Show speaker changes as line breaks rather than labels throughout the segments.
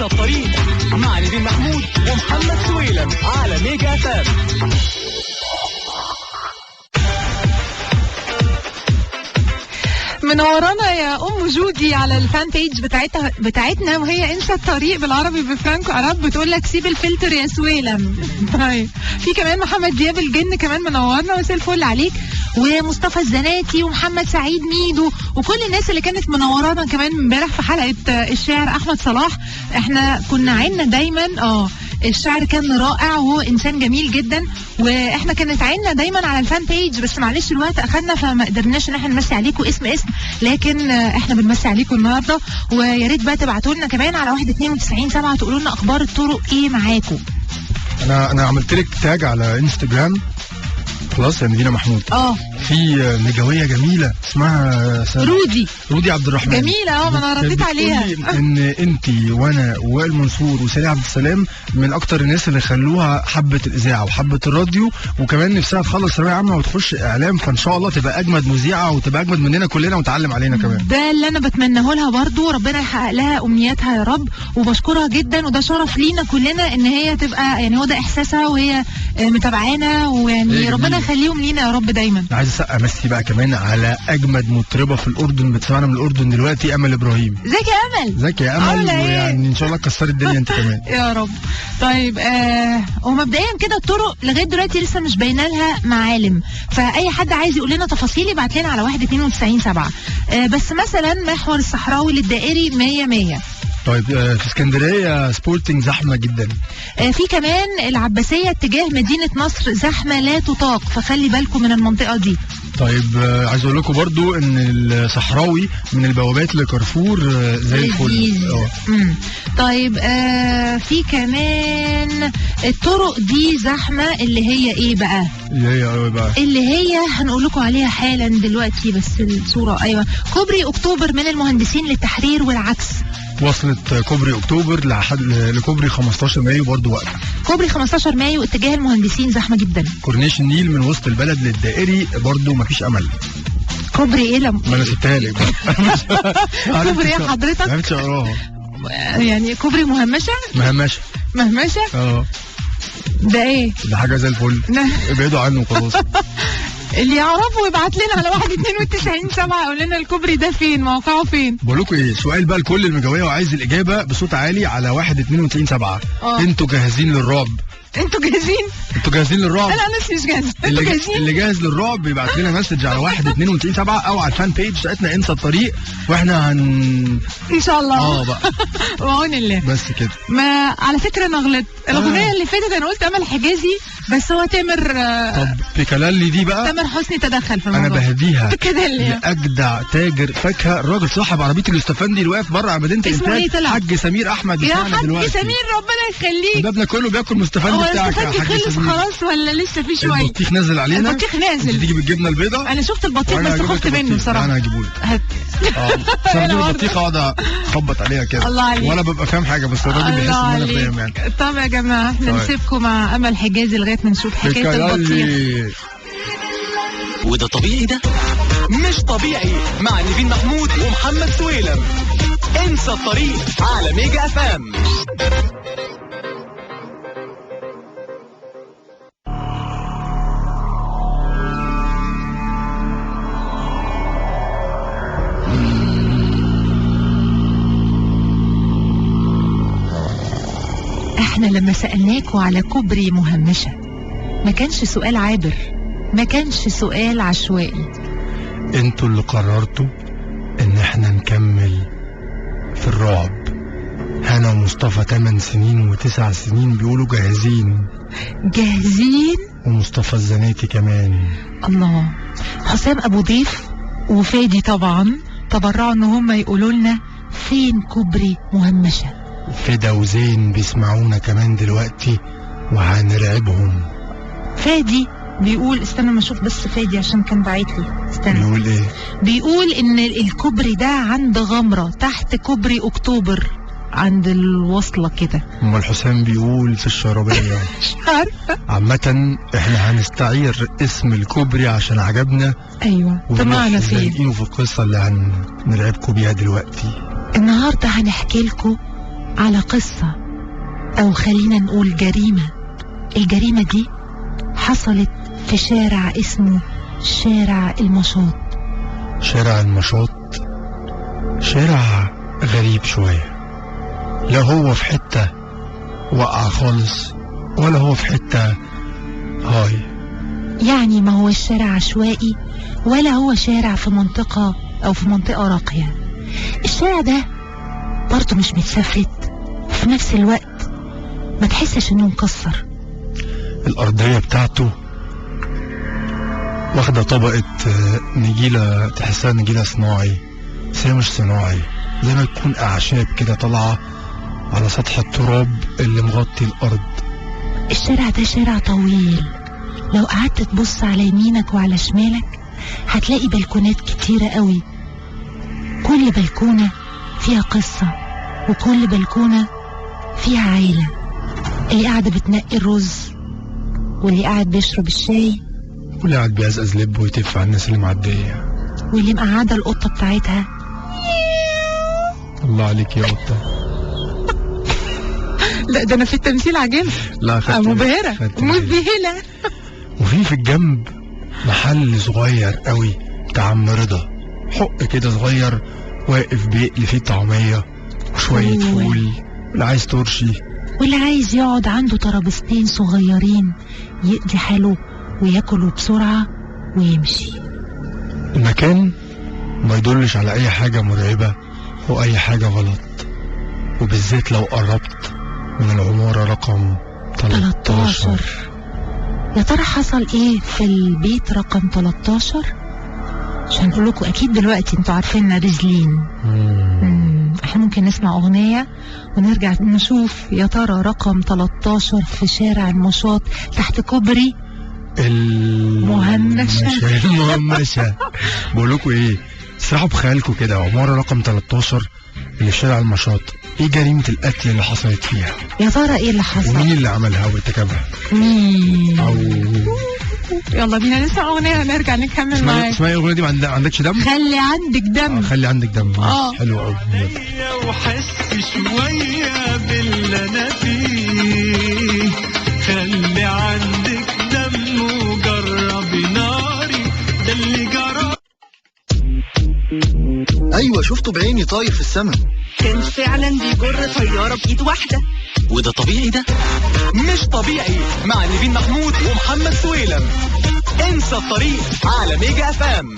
انسى الطريق مع نيفين محمود ومحمد سويلم على ميجا FM.
منورانا يا ام جودي على الفان بيج بتاعتنا، وهي انسى الطريق بالعربي بفرانكو عرب، بتقول لك سيب الفلتر يا سويلم. طيب في كمان محمد دياب الجن كمان منورنا، مساء الفل عليك، ومصطفى الزناتي ومحمد سعيد ميدو وكل الناس اللي كانت منورانا كمان امبارح في حلقه الشاعر احمد صلاح. احنا كنا عيننا دايما الشعر كان رائع وهو انسان جميل جدا، واحنا كانت عيننا دايما على الفان بيج، بس معلش الوقت اخدنا فما قدرناش ان احنا نمسي عليكم اسم لكن احنا بنمسي عليكم النهارده. ويا ريت بقى تبعتوا لنا كمان على 192.7 تقولوا لنا اخبار الطرق ايه معاكم.
انا عملت لك تاج على انستجرام خلاص يا نيفين محمود. في نجويه جميله اسمها رودي عبد الرحمن،
جميله. ما انا رديت عليها
ان انت وانا ووائل منصور وسالي عبد السلام من اكتر الناس اللي خلوها حبه الاذاعه وحبه الراديو، وكمان نفسها تخلص ثانويه عامه وتخش اعلام، فان شاء الله تبقى اجمد مذيعه وتبقى اجمد مننا كلنا وتعلم علينا كمان.
ده اللي انا بتمناه لها برضو، ربنا يحقق لها امنياتها يا رب، وبشكرها جدا، وده شرف لينا كلنا ان هي تبقى يعني هو ده احساسها وهي متابعانا، ويعني ربنا يخليهم لينا يا رب دايما.
عايز امسي بقى كمان على اجمد مطربه في الاردن بتسمعنا من الاردن دلوقتي، امل ابراهيم.
ازيك يا امل
ويعني ان شاء الله كسرت الدنيا انت كمان
يا رب. طيب ومبدئيا كده الطرق لغايه دلوقتي لسه مش باينه لها معالم، فاي حد عايز يقول لنا تفاصيل يبعت لنا على 192.7. بس مثلا محور الصحراوي للدائري 100.
طيب في اسكندريه سبورتنج زحمه جدا.
في كمان العباسيه اتجاه مدينه نصر زحمه لا تطاق، فخلي بالكم من المنطقه دي.
طيب عايز اقول لكم برضو ان الصحراوي من البوابات لكارفور زي الفل.
طيب في كمان الطرق دي زحمه، اللي هي ايه بقى؟ اللي هي هنقول لكم عليها حالا دلوقتي، بس الصوره ايوه. كوبري اكتوبر من المهندسين للتحرير والعكس.
وصلت كوبري اكتوبر لكوبري 15 مايو برضو واقفه.
كوبري 15 مايو اتجاه المهندسين زحمه جدا.
كورنيش النيل من وسط البلد للدائري برضو مفيش امل.
كوبري ايه ما
انا سبتها لك
كوبري ايه حضرتك؟
ما عرفتش اقراها.
يعني كوبري مهمشه. ده ايه؟
ده حاجه زي الفل. ابعدوا عنه خلاص.
اللي يعرفوا يبعت لنا على 192.7 يقول لنا الكوبري ده فين، موقعه فين.
بقول لكم ايه، سؤال بقى لكل المجاويه وعايز الاجابه بصوت عالي على 192.7. انتوا جاهزين للرعب؟
انتوا جاهزين للرعب؟ انا مش جاهز. انتوا جاهزين؟
اللي جاهز للرعب يبعت لنا مسج على 192.7 او على الفان بيج بتاعتنا انسى الطريق، واحنا
ان شاء الله
بقى
بعون الله.
بس كده.
ما على فكره انا غلطت. الاغنيه اللي فاتت انا قلت امل حجازي، بس هو تامر.
طب بيكالالي دي بقى
تامر حسني تدخل في الموضوع.
انا بهديها لاجدع تاجر فاكهه، الراجل صاحب عربيه الاستفندي اللي واقف بره على مدينه الانتاج، حاج سمير احمد.
يا حاج سمير ربنا يخليك.
شبابنا كله بياكل مستفندي بتاعك يا حاج
خلص خلاص ولا لسه في شويه؟
البطيخ نازل علينا.
البطيخ نازل.
تيجي بالجبنه البيضاء.
انا شفت البطيخ بس خفت منه بصراحه.
انا هجيبه لك. انا البطيخ اقعد اخبط عليها كده وانا ببقى فاهم حاجه، بس الراجل بيحس ان انا فاهم يعني.
طب يا جماعه احنا نسيبكم مع امل حجازي لغايه ما نشوف حكايه البطيخ.
وده طبيعي، ده مش طبيعي مع نيفين محمود ومحمد سويلم. انسى الطريق على ميجا FM.
احنا لما سألناكوا على كوبري مهمشة ما كانش سؤال عابر، ما كانش سؤال عشوائي.
انتوا اللي قررتوا ان احنا نكمل في الرعب. هنا ومصطفى 8 سنين و9 سنين بيقولوا جاهزين، ومصطفى الزناتي كمان.
الله. حسام ابو ضيف وفادي طبعا تبرعوا ان هم يقولوا لنا فين كوبري مهمشة.
فدا وزين بيسمعونا كمان دلوقتي وهنرعبهم.
فادي بيقول، استنى ما اشوف بس فادي عشان كان باعت لي. استنى.
بيقول ايه؟
بيقول ان الكوبري ده عند غمرة تحت كوبري اكتوبر عند الوصلة كده.
امال حسام بيقول في الشرابية.
مش عارفة.
عامة احنا هنستعير اسم الكوبري عشان عجبنا.
ايوه طمعنا فيه.
في القصة اللي هنرعبكم بيها دلوقتي.
النهاردة هنحكي لكم على قصة، أو خلينا نقول جريمة. الجريمة دي حصلت في شارع اسمه شارع المشاط.
شارع المشاط شارع غريب شوية، لا هو في حتة وقع خالص ولا هو في حتة هاي.
يعني ما هو الشارع عشوائي ولا هو شارع في منطقة أو في منطقة راقية. الشارع ده برضه مش متسفلت، وفي نفس الوقت ما تحسش انه مكسر.
الأرضية بتاعته واخدة طبقة نجيلة، تحسها نجيلة صناعي بس هي مش صناعي، زي ما تكون أعشاب كده طالعة على سطح التراب اللي مغطي الأرض.
الشارع ده شارع طويل، لو قعدت تبص على يمينك وعلى شمالك هتلاقي بلكونات كتيرة قوي، كل بلكونة فيها قصة، وكل بلكونة فيها عائلة. اللي قاعدة بتنقي الرز، واللي قاعد بيشرب الشاي،
واللي قاعد بيزقز لب ويتف على الناس اللي معدية،
واللي مقعدة القطة بتاعتها.
الله عليك يا قطة.
لا ده انا في التمثيل عجبت.
لا
مبهرة مذهلة.
وفي الجنب محل صغير قوي بتاع عم رضا، حق كده صغير واقف بيقلي فيه طعمية وشوية فول، واللي عايز ترشي،
واللي عايز يقعد عنده ترابيزتين صغيرين يقضي حاله وياكله بسرعة ويمشي.
المكان ما يدلش على اي حاجة مرعبة او اي حاجة غلط، وبالذات لو قربت من العمارة رقم 13.
يا ترى حصل ايه في البيت رقم 13؟ عشان نقول لكم اكيد دلوقتي انتوا عارفيننا رزلين. احنا ممكن نسمع اغنية ونرجع نشوف يا ترى رقم 13 في شارع المشاط تحت كوبري
المهمشة. بقول لكم ايه، اسرحوا بخيالكم كده، عمارة رقم 13 اللي في شارع المشاط، ايه جريمة القتل اللي حصلت فيها؟
يا ترى ايه اللي حصل؟
ومين اللي عملها وارتكبها؟
مين؟
أو
يلا بينا نسمع اغنية ونرجع نكمل معاك.
اسمعي الاغنية دي، ما عندكش دم؟
خلي عندك دم.
خلي عندك دم. حلو قوي.
وحس شوية باللي انا فيه، خلي عندك دم وجربي ناري، ده اللي جرب.
ايوه شفته بعيني طاير في السماء،
كان فعلا بيجر طيارة بإيد واحدة.
وده طبيعي؟ ده مش طبيعي مع نيفين محمود ومحمد سويلم. انسى الطريق على ميجا اف ام.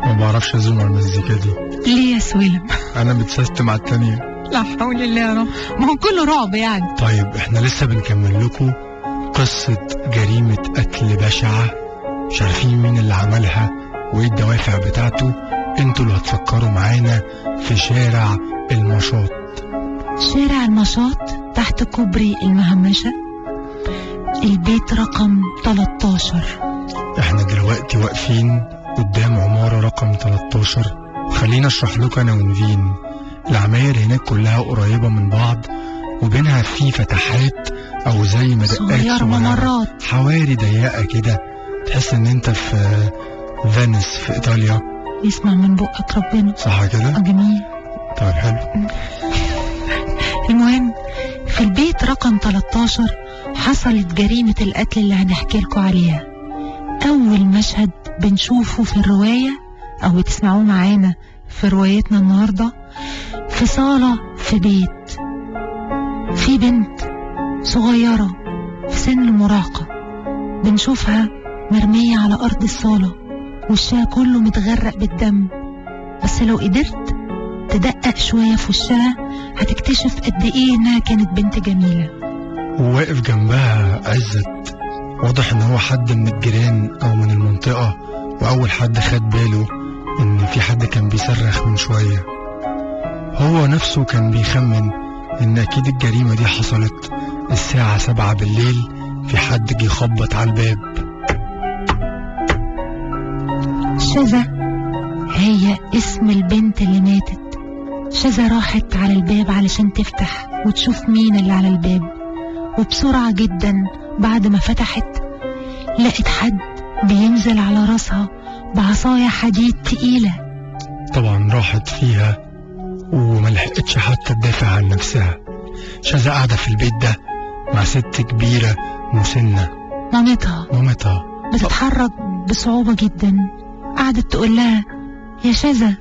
ما بعرفش ازوم على المزيكا دي.
ليه يا سويلم؟
انا متسست مع التانية.
لا حول الله يا رب، ما هو كله رعب يعني.
طيب احنا لسه بنكمل لكم قصة جريمة قتل بشعة، مش عارفين مين اللي عملها وايه الدوافع بتاعته. انتوا اللي هتفكروا معانا في شارع المشاط.
شارع المشاط تحت كوبري المهمشة، البيت رقم 13.
احنا دلوقتي واقفين قدام عمارة رقم 13. خلينا اشرح لكم انا ونيفين. العماير هناك كلها قريبة من بعض، وبينها في فتحات او زي مدقات
صغيرة، ممرات،
حواري ضيقة كده، تحس ان انت في فينيس في ايطاليا.
يسمع من بقك ربنا.
صح كده؟
جميل.
طيب حلو.
المهم في البيت رقم 13 حصلت جريمة القتل اللي هنحكي لكم عليها. اول مشهد بنشوفه في الرواية او بتسمعوه معانا في روايتنا النهاردة، في صالة في بيت، في بنت صغيرة في سن المراهقة، بنشوفها مرمية على أرض الصالة، وشها كله متغرق بالدم. بس لو قدرت تدقق شوية في وشها هتكتشف قد ايه انها كانت بنت جميلة.
وواقف جنبها عزت، واضح ان هو حد من الجيران او من المنطقة، واول حد خد باله ان في حد كان بيصرخ من شوية. هو نفسه كان بيخمن ان اكيد الجريمة دي حصلت الساعة 7 بالليل، في حد جه يخبط على الباب.
شذا هي اسم البنت اللي ماتت. شذا راحت على الباب علشان تفتح وتشوف مين اللي على الباب، وبسرعة جدا بعد ما فتحت لقت حد بينزل على راسها بعصاية حديد تقيلة.
طبعا راحت فيها وملحقتش حتى تدافع عن نفسها. شذا قاعدة في البيت ده مع ست كبيرة مسنة، مامتها
بتتحرك بصعوبة جدا. قعدت تقول لها: يا شذا،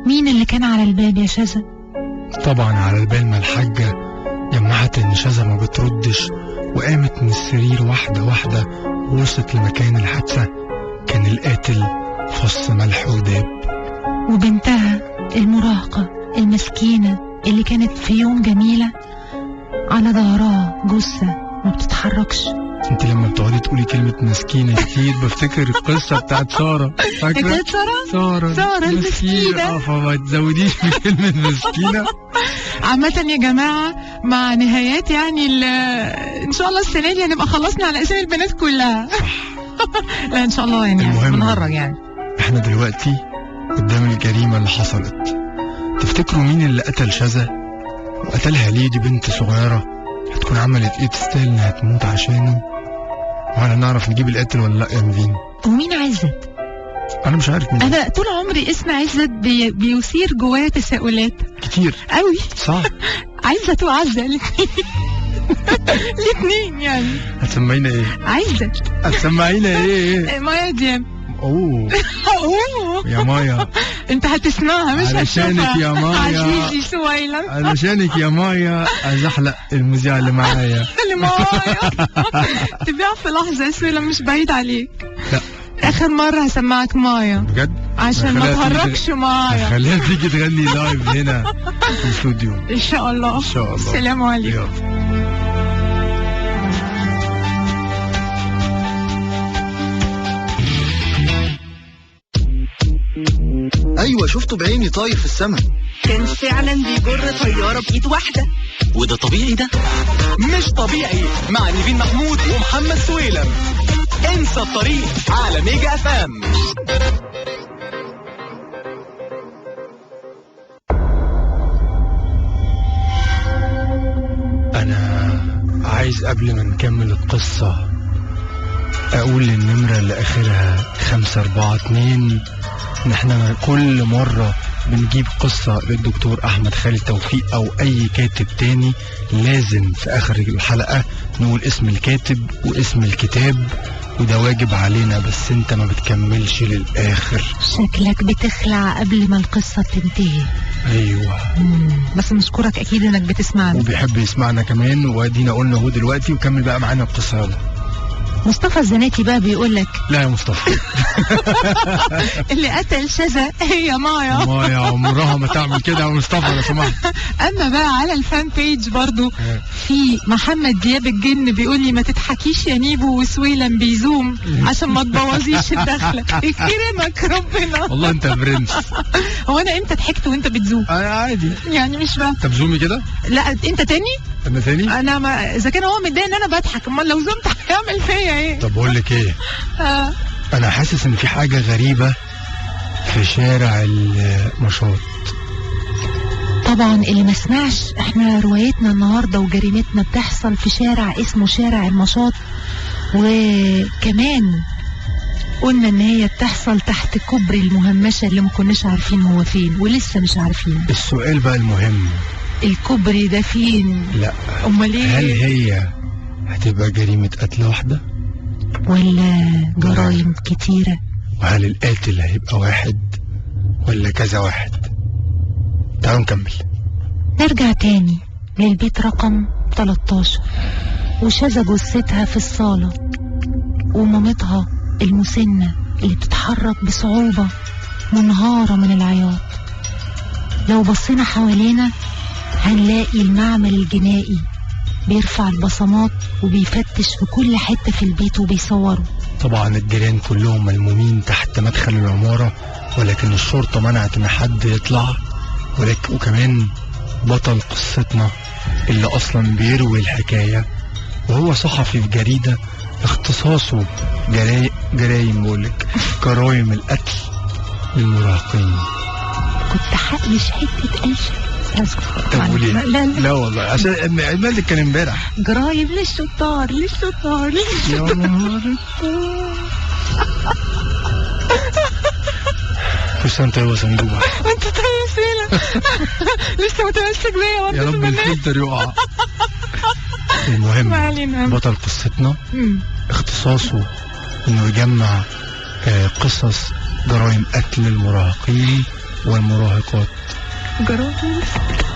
مين اللي كان على الباب يا شذا؟
طبعا على البال ما الحاجة جمعت ان شذا ما بتردش، وقامت من السرير واحدة واحدة ووصلت لمكان الحادثة. كان القاتل فص ملح وداب،
وبنتها المراهقة المسكينة اللي كانت في يوم جميلة على ظهرها جثة ما بتتحركش.
انت لما بتقعدي تقولي كلمة مسكينة كتير بفتكر القصة بتاعت سارة. فاكرة؟ سارة
المسكينة.
فما تزوديش في كلمة مسكينة.
عامة يا جماعة، مع نهايات يعني ان شاء الله السنة دي هنبقى خلصنا على اسامي البنات كلها. لا ان شاء الله يعني بنهرج يعني.
احنا دلوقتي قدام الجريمة اللي حصلت. تفتكروا مين اللي قتل شذا وقتلها ليه؟ دي بنت صغيرة، هتكون عملت ايه تستاهل انها تموت عشانه؟ ولا نعرف نجيب القاتل ولا لا يا نيفين؟
ومين عزت؟
انا مش عارف مين.
انا طول عمري اسم عزت بيثير جوايا تساؤلات
كتير
قوي.
صح.
عزت وعزة الاثنين يعني.
هتسمعينا ايه؟
عزت.
هتسمعينا ايه؟
مايا دياب.
اوه يا مايا،
انت هتسمعها مش هتشوفها.
علشانك يا مايا،
عزيزي سويلم،
علشانك يا مايا ازحلق المذيع اللي معايا.
تبيع في لحظة يا سويلم، مش بعيد عليك.
لا
اخر مرة هسمعك مايا
بجد
عشان ما تهرجش مايا.
خليها تيجي تغني لايف هنا في الاستوديو
ان شاء الله.
ان شاء الله.
السلام عليكم.
ايوه شفته بعيني طاير في السماء.
كان فعلا بيجر طيارة بإيد واحدة.
وده طبيعي ده؟ مش طبيعي مع نيفين محمود ومحمد سويلم. انسى الطريق على ميجا اف ام.
انا عايز قبل ما نكمل القصة اقول النمرة اللي اخرها 542 ان احنا كل مرة بنجيب قصة للدكتور احمد خالد توفيق او اي كاتب تاني لازم في اخر الحلقة نقول اسم الكاتب واسم الكتاب، وده واجب علينا، بس انت ما بتكملش للاخر.
شكلك بتخلع قبل ما القصة تنتهي.
ايوه
بس نشكرك اكيد انك بتسمعنا
وبيحب يسمعنا كمان، وادينا قلنا هو دلوقتي وكمل بقى معانا القصة. يلا
مصطفى الزناتي بقى بيقول لك.
لا يا مصطفى.
اللي قتل شذا هي مايا
عمرها ما تعمل كده يا مصطفى لو سمحت.
اما بقى على الفان بيج برضو في محمد دياب الجن بيقول لي: ما تضحكيش يا نيبو وسويلم بيزوم عشان ما تبوظيش الدخله. يكرمك ربنا.
والله انت برنس.
هو انا امتى ضحكت وانت بتزوم؟
انا عادي
يعني مش فاهم.
طب زومي كده.
لا انت تاني.
انا تاني.
انا ما اذا كان هو متضايق ان انا بضحك، امال لو زومت هيعمل فيا ايه؟
طب بقول لك ايه، انا حاسس ان في حاجه غريبه في شارع المشاط.
طبعا اللي ما سمعش، احنا روايتنا النهارده وجريمتنا بتحصل في شارع اسمه شارع المشاط، وكمان قلنا ان هي بتحصل تحت كوبري المهمشه اللي ما كناش عارفين هو فين ولسه مش عارفين.
السؤال بقى المهم،
الكوبري ده فين؟
لا
امال ايه؟
هل هي هتبقى جريمه قتل واحده
ولا جرائم كتيره؟
وهل القاتل هيبقى واحد ولا كذا واحد؟ تعالوا نكمل.
نرجع تاني للبيت رقم 13 وشذا جثتها في الصالة، ومامتها المسنة اللي بتتحرك بصعوبة منهارة من العياط. لو بصينا حوالينا هنلاقي المعمل الجنائي بيرفع البصمات وبيفتش في كل حتة في البيت وبيصوروا.
طبعا الجيران كلهم ملمومين تحت مدخل العمارة، ولكن الشرطة منعت ان حد يطلع. وكمان بطل قصتنا اللي اصلا بيروي الحكاية وهو صحفي في جريدة اختصاصه جرايم، بقولك جرايم القتل للمراهقين.
كنت هقلش حتة قلش.
طب وليه؟ لا والله عشان مالك كان امبارح
جرايم للشطار.
يا نهار كل سنة طيب يا صندوق.
انت طيب سيلة. لسه متمسك بيا
يا رب الفلتر يقع. المهم بطل قصتنا اختصاصه انه يجمع قصص جرائم قتل المراهقين والمراهقات.
جرائم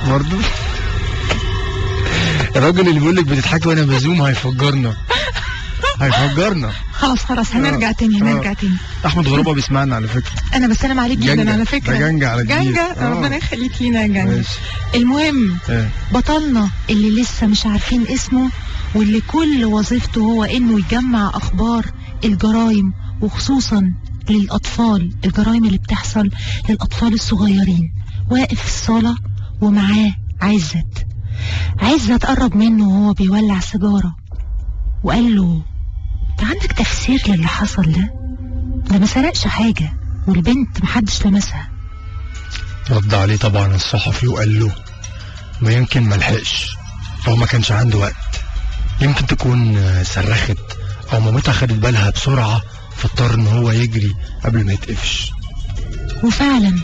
برضه الراجل اللي بيقول لك بتضحكي وانا بزوم هيفجرنا.
خلاص هنرجع تاني.
احمد غرابه بيسمعنا على فكره.
انا بسلم عليك جدا على فكره.
جنجة على
جنجة. ربنا يخليك لينا يا جنجة. المهم بطلنا اللي لسه مش عارفين اسمه واللي كل وظيفته هو انه يجمع اخبار الجرائم وخصوصا للاطفال، الجرائم اللي بتحصل للاطفال الصغيرين. واقف في الصاله ومعاه عزت قرب منه وهو بيولع سيجاره وقال له: انت عندك تفسير للي حصل ده ما سرقش حاجة والبنت محدش لمسها.
رد عليه طبعا الصحفي وقال له: ما يمكن ملحقش او ما كانش عنده وقت، يمكن تكون صرخت او مامتها خدت بالها بسرعة فاضطر ان هو يجري قبل ما يتقفش.
وفعلا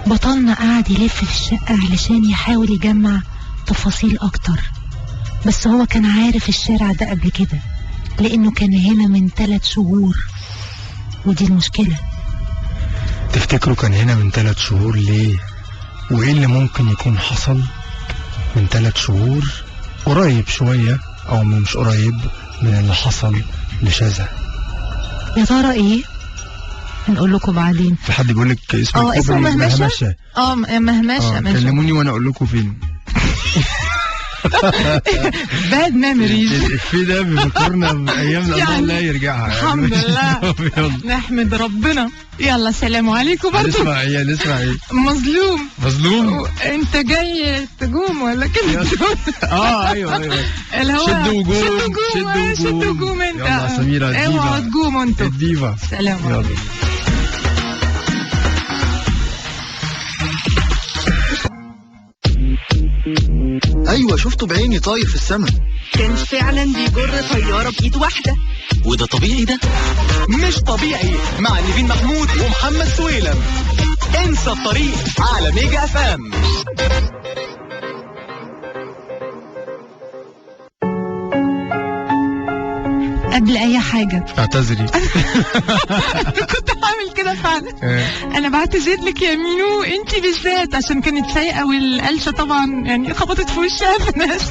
بطلنا قاعد يلف في الشقة علشان يحاول يجمع تفاصيل اكتر، بس هو كان عارف الشارع ده قبل كده لانه كان هنا من 3 شهور، ودي المشكلة.
تفتكروا كان هنا من 3 شهور ليه؟ وايه اللي ممكن يكون حصل من 3 شهور؟ قريب شوية او مش قريب من اللي حصل لشذا.
يا ترى ايه؟ هنقول لكم بعدين.
في حد بيقول لك
اسمه مهمشة. مهمشة.
كلموني وانا اقول لكم فين.
باد ميموريز.
الإفيه ده بيفكرنا بأيام الله لا يرجعها.
الحمد لله. نحمد ربنا. يلا سلام عليكم. برضه
نسمع ايه؟ مظلوم.
انت جاي تقوم ولا كده؟
ايوه
شد وقوم انت.
يلا سميرة الديفا.
اوعوا تقوموا انتوا.
الديفا.
سلام عليكم.
ايوه شفته بعيني طاير في السما.
كان فعلا بيجر طيارة بإيد واحدة.
وده طبيعي ده؟ مش طبيعي مع نيفين محمود ومحمد سويلم. انسى الطريق على ميجا اف ام.
قبل اي حاجة
اعتذري.
كنت هعمل كده فعلا. انا بعتذر لك يا مينو، انتي بالذات عشان كانت سايقة والقلشة طبعا يعني خبطت في وشها في ناس.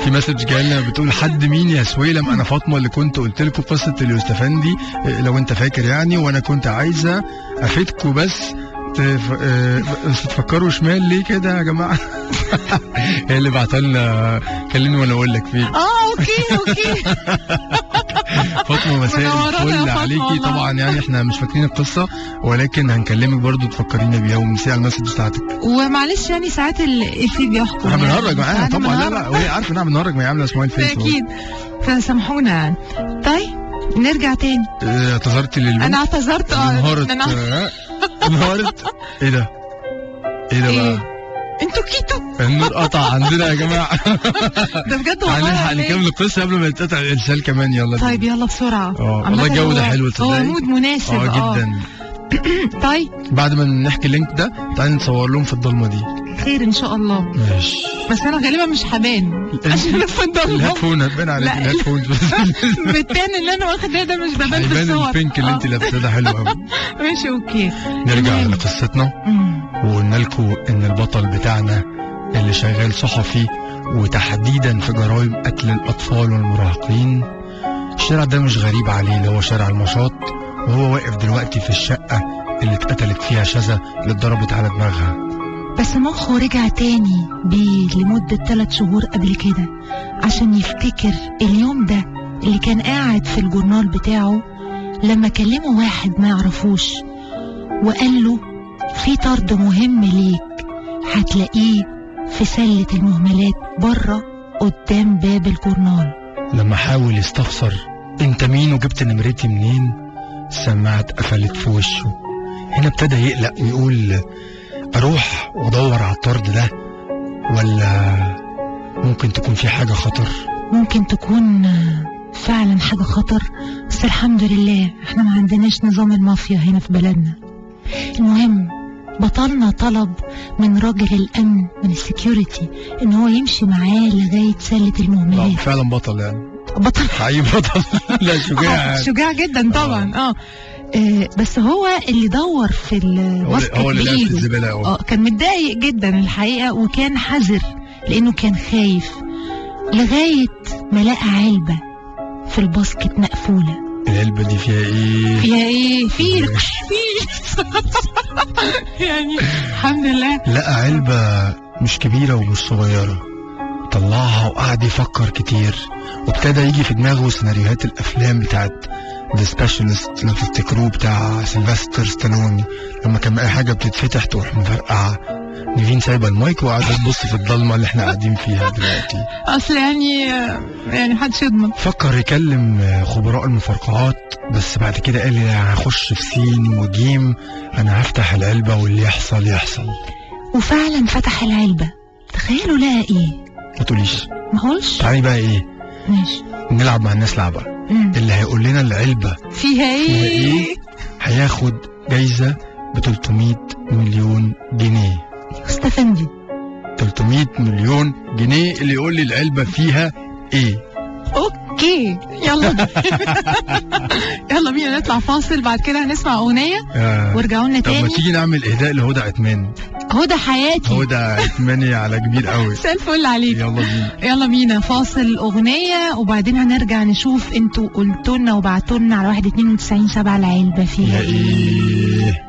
في مسج جايلنا بتقول: حد مين يا سويلم؟ انا فاطمة اللي كنت قلت لكم قصة اليوستفندي لو انت فاكر يعني، وانا كنت عايزة افيدكم بس تفكروا شمال ليه كده يا جماعة. هي اللي بعتلنا كلمني وانا اقول لك فين.
اوكي.
فاطمة مساء الفل عليكي. طبعا يعني احنا مش فاكرين القصة ولكن هنكلمك برضو تفكرينا بيها ومسي على المسج بتاعتك.
ومعلش يعني ساعات الفي بيحكم.
احنا بنهرج معاها طبعا. لا وهي عارفة ان احنا بنهرج ما هي عاملة اسمها الفيس.
اكيد فسامحونا يعني. طيب نرجع تاني.
اعتذرتي للبنت؟
انا اعتذرت.
انهارت. ايه ده بقى؟
انتوا كيتو.
النور قطع عندنا يا جماعه.
ده بجد والله.
هنلحق نكمل القصه قبل ما يتقطع الارسال كمان. يلا
طيب يلا بسرعه.
والله الجو ده حلو تصدقي.
هو مود مناسب.
جدا.
طيب
بعد ما نحكي اللينك ده تعالي نصور لهم في الضلمه دي.
خير ان شاء الله.
ماشي.
بس انا غالبا مش هبان عشان في الضلمه.
الهيدفون هتبان عليك. الهيدفون
بالتاني اللي انا واخداه ده مش ببان في الصور.
البينك اللي انت لابسه ده حلو قوي.
ماشي اوكي.
نرجع لقصتنا وقلنا لكم ان البطل بتاعنا اللي شغال صحفي وتحديدا في جرائم قتل الاطفال والمراهقين. الشارع ده مش غريب عليه، اللي هو شارع المشاط، وهو واقف دلوقتي في الشقة اللي اتقتلت فيها شذا اللي اتضربت على دماغها.
بس مخه رجع تاني بيه لمدة 3 شهور قبل كده عشان يفتكر اليوم ده اللي كان قاعد في الجورنال بتاعه لما كلمه واحد ما يعرفوش وقال له: في طرد مهم ليك هتلاقيه في سلة المهملات بره قدام باب الجورنال.
لما حاول يستفسر انت مين وجبت نمرتي منين، السماعة اتقفلت في وشه. هنا ابتدى يقلق ويقول: اروح وادور على الطرد ده ولا ممكن تكون في حاجة خطر؟
ممكن تكون فعلا حاجة خطر، بس الحمد لله احنا ما عندناش نظام المافيا هنا في بلدنا. المهم بطلنا طلب من راجل الامن من السكيورتي ان هو يمشي معاه لغاية سلة المهملات.
فعلا بطل يعني.
بطل
حقيقي بطل. لا شجاع.
شجاع جدا طبعا. بس هو اللي دور في الباسكت
هو اللي لعب في الزبالة.
كان متضايق جدا الحقيقة، وكان حذر لانه كان خايف لغاية ما لقى علبة في الباسكت مقفولة.
العلبة دي فيها ايه؟
فيها ايه؟ في يعني الحمد لله.
لقى علبة مش كبيرة ومش صغيرة، طلعها وقعد يفكر كتير، وابتدى يجي في دماغه سيناريوهات الافلام بتاعت ذا سبيشالست لو تفتكروه بتاع سيلفستر ستالوني، لما كان اي حاجة بتتفتح تروح مفرقعة. نيفين سايبه المايك وقاعده تبص في الضلمه اللي احنا قاعدين فيها دلوقتي.
اصل يعني محدش يضمن.
فكر يكلم خبراء المفرقعات، بس بعد كده قال لي لا، هخش في سين وجيم، انا هفتح العلبه واللي يحصل يحصل.
وفعلا فتح العلبه. تخيلوا لقى ايه؟
ما تقوليش.
ما قولش.
تعالي بقى ايه؟
ماشي.
نلعب مع الناس لعبه. اللي هيقول لنا العلبه
فيها ايه
هياخد جايزه ب 300 مليون جنيه.
استفندي
300 مليون جنيه اللي يقول لي العلبة فيها ايه.
اوكي يلا يلا بينا نطلع فاصل، بعد كده هنسمع اغنية وارجعوا لنا تاني.
طب ما تيجي نعمل اهداء لهدى عثمان.
هدى حياتي.
هدى عثماني على كبير قوي.
مساء الفل عليك. يلا بينا فاصل اغنية، وبعدين هنرجع نشوف انتوا قلتوا لنا وبعتوا لنا على 192.7 العلبة فيها ايه.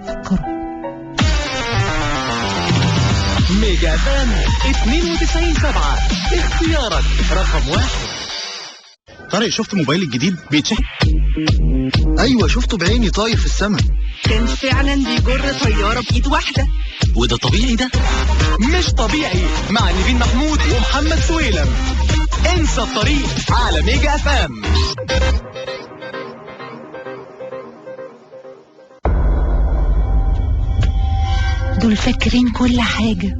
فكروا.
ميجا فان 92.7 اختيارك رقم 1.
طارق شفت موبايل الجديد بيتشحن؟ ايوه شفته بعيني طاير في السماء.
كان فعلا بيجر طيارة بإيد واحدة.
وده طبيعي ده؟ مش طبيعي مع نيفين محمود ومحمد سويلم. انسى الطريق على ميجا فان.
دول فاكرين كل حاجة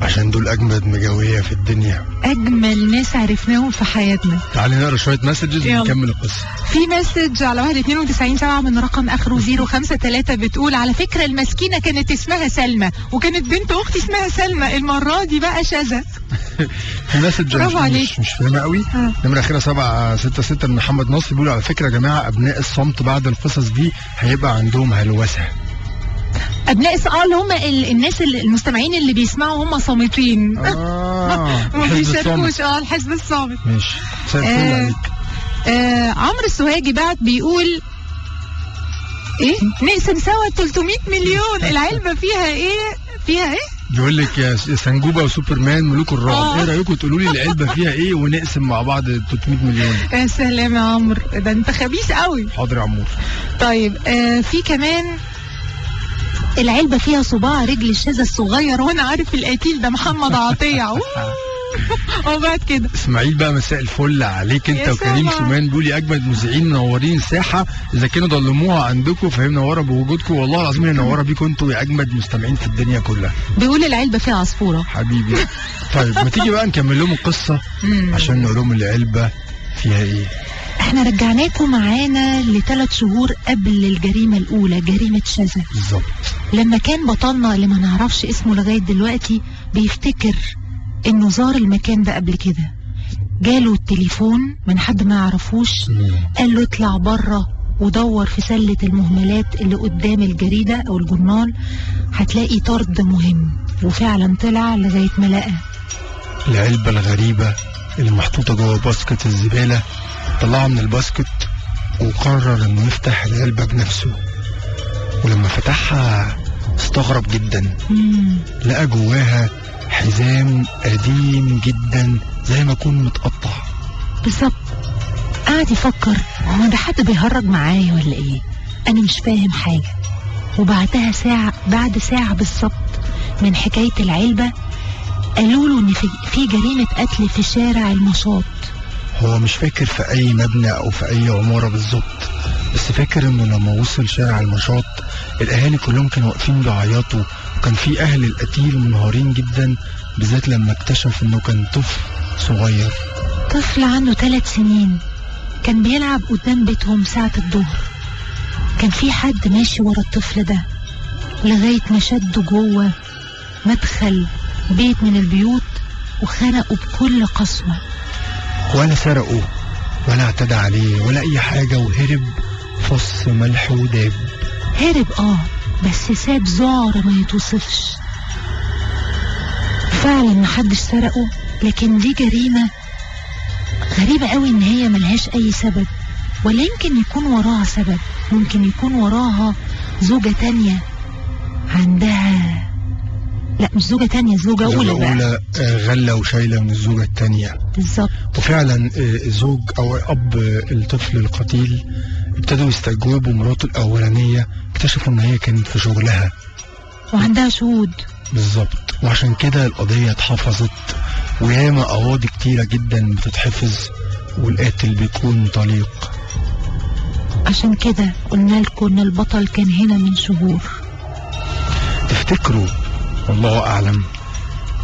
عشان دول أجمد مجاوية في الدنيا،
أجمل ناس عرفناهم في حياتنا.
تعالي نقرا شوية مسجز ونكمل القصة.
في مسج على 192.7 من رقم آخره 053 بتقول على فكرة المسكينة كانت اسمها سلمى، وكانت بنت أختي اسمها سلمى، المرة دي بقى شذا.
في مسج مش فاهمة قوي. نمرة أخيرة 766 من محمد نصر بيقول على فكرة يا جماعة أبناء الصمت بعد القصص دي هيبقى عندهم هلوسة.
ابناء اللي هم الناس المستمعين اللي بيسمعوا هم صامتين. ما بيشاركوش. الحزب الصامت.
ماشي. عليك.
عمرو السوهاجي بعت بيقول ايه نقسم سوا 300 مليون. العلبة فيها ايه؟
بيقول لك يا سنجوبة وسوبرمان ملوك الرعب، ايه رايكم تقولوا لي العلبة فيها ايه ونقسم مع بعض 300 مليون.
يا سلام يا عمرو، ده انت خبيث قوي.
حاضر يا عمور.
طيب في كمان العلبة فيها صباع رجل الشاذة الصغير، وانا عارف القتيل ده محمد عطية. وبعد كده
اسماعيل بقى مساء الفل عليك انت وكريم سومان بيقولي اجمد مذيعين منورين الساحه، اذا كانوا ضلموها عندكم فهي منوره بوجودكم، والله العظيم هي منوره بيكم انتوا يا اجمد مستمعين في الدنيا كلها.
بيقول العلبه فيها عصفوره
حبيبي. طيب ما تيجي بقى نكمل لهم القصه عشان نقول لهم العلبه فيها ايه.
احنا رجعناكم معانا ل3 شهور قبل الجريمه الاولى، جريمه شذا
بالظبط.
لما كان بطلنا اللي ما نعرفش اسمه لغايه دلوقتي بيفتكر انه زار المكان ده قبل كده، جاله التليفون من حد ما يعرفوش قال له اطلع بره ودور في سلة المهملات اللي قدام الجريدة او الجورنال هتلاقي طرد مهم، وفعلا طلع لغاية ما لقى
العلبة الغريبة اللي محطوطة جوه باسكت الزبالة. طلعها من الباسكت وقرر انه يفتح العلبة بنفسه، ولما فتحها استغرب جدا. لقى جواها حزام قديم جدا زي ما يكون متقطع
بالظبط. قعد يفكر هو ده حد بيهرج معايا ولا ايه، انا مش فاهم حاجة. وبعدها بعد ساعة بالظبط من حكاية العلبة قالوا له ان في جريمة قتل في شارع المشاط.
هو مش فاكر في اي مبنى او في اي عمارة بالظبط، بس فاكر انه لما وصل شارع المشاط الاهالي كلهم كانوا واقفين بيعيطوا، وكان في اهل القتيل منهارين جدا، بالذات لما اكتشف انه كان طفل صغير
طفل عنده 3 سنين كان بيلعب قدام بيتهم ساعة الظهر. كان في حد ماشي ورا الطفل ده لغاية ما شده جوه مدخل بيت من البيوت وخنقه بكل قسوة.
ولا سرقه ولا اعتدى عليه ولا اي حاجة، وهرب فص ملح وداب.
هرب بس ساب ذعر ما يتوصفش. فعلا محدش سرقه، لكن دي جريمة غريبة قوي ان هي ملهاش اي سبب، ولا يمكن يكون وراها سبب. ممكن يكون وراها زوجة تانية عندها، لا مش زوجة تانية، زوجة أولى بقى.
غلة وشايلة من الزوجة التانية
بالظبط.
وفعلا زوج أو أب الطفل القتيل ابتدوا يستجوبوا مراته الأولانية، اكتشفوا إن هي كانت في شغلها
وعندها شهود.
بالظبط، وعشان كده القضية اتحفظت، وياما قواضي كتيرة جدا بتتحفظ والقاتل بيكون طليق.
عشان كده قلنا لكم إن البطل كان هنا من شهور.
تفتكروا والله أعلم